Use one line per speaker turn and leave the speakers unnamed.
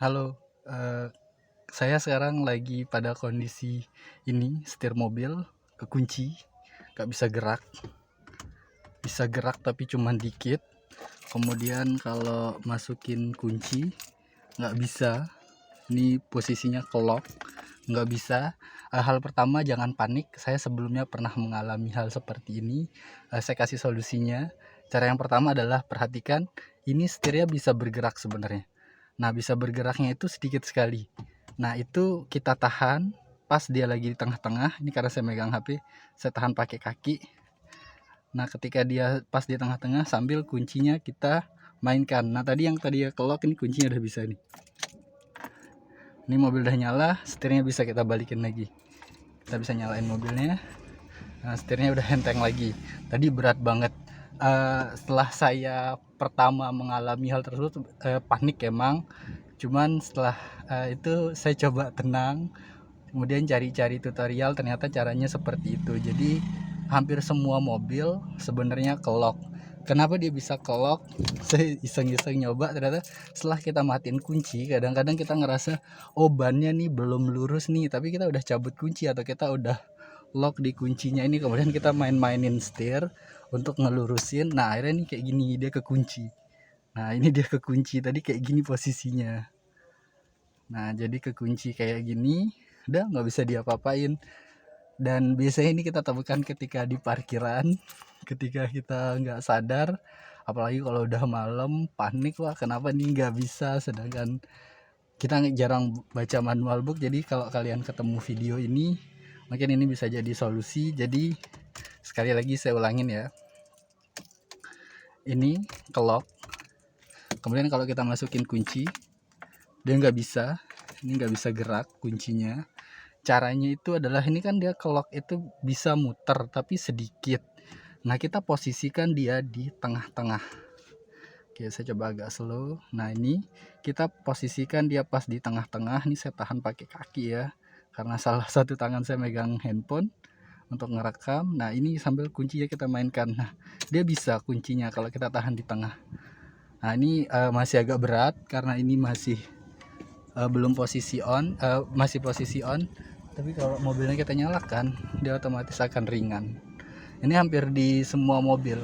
Halo, saya sekarang lagi pada kondisi ini, setir mobil kekunci, nggak bisa gerak. Bisa gerak tapi cuman dikit. Kemudian kalau masukin kunci nggak bisa. Ini posisinya ke lock, nggak bisa. Hal pertama, jangan panik. Saya sebelumnya pernah mengalami hal seperti ini. Saya kasih solusinya. Cara yang pertama adalah perhatikan, ini setirnya bisa bergerak sebenarnya. Nah, bisa bergeraknya itu sedikit sekali. Nah, itu kita tahan pas dia lagi di tengah-tengah. Ini karena saya megang HP, saya tahan pakai kaki. Nah, ketika dia pas di tengah-tengah sambil kuncinya kita mainkan. Nah, tadi yang tadi ya kelok, ini kuncinya udah bisa nih. Ini mobil udah nyala, setirnya bisa kita balikin lagi. Kita bisa nyalain mobilnya. Nah, setirnya udah enteng lagi. Tadi berat banget. Setelah saya pertama mengalami hal tersebut, panik emang. Cuman setelah itu saya coba tenang, kemudian cari-cari tutorial, ternyata caranya seperti itu. Jadi hampir semua mobil sebenarnya kelok. Kenapa dia bisa kelok? Saya iseng-iseng nyoba, ternyata setelah kita matiin kunci, kadang-kadang kita ngerasa oh bannya nih belum lurus nih, tapi kita udah cabut kunci atau kita udah lock di kuncinya ini, kemudian kita main-mainin setir untuk ngelurusin. Nah, akhirnya nih kayak gini, dia kekunci. Nah, ini dia kekunci tadi kayak gini posisinya. Nah, jadi kekunci kayak gini, udah nggak bisa diapa-apain. Dan biasanya ini kita temukan ketika di parkiran, ketika kita nggak sadar, apalagi kalau udah malam, panik, wah kenapa nih nggak bisa, sedangkan kita jarang baca manual book. Jadi kalau kalian ketemu video ini, mungkin ini bisa jadi solusi. Jadi sekali lagi saya ulangin ya, ini kelok, kemudian kalau kita masukin kunci, dia nggak bisa, ini nggak bisa gerak kuncinya. Caranya itu adalah, ini kan dia kelok itu bisa muter tapi sedikit. Nah, kita posisikan dia di tengah-tengah. Oke, saya coba agak slow. Nah, ini kita posisikan dia pas di tengah-tengah. Ini saya tahan pakai kaki ya, karena salah satu tangan saya megang handphone untuk ngerekam. Nah, ini sambil kuncinya kita mainkan. Nah, dia bisa kuncinya kalau kita tahan di tengah. Nah, ini masih agak berat karena ini masih belum posisi on, masih posisi on. Tapi kalau mobilnya kita nyalakan, dia otomatis akan ringan. Ini hampir di semua mobil.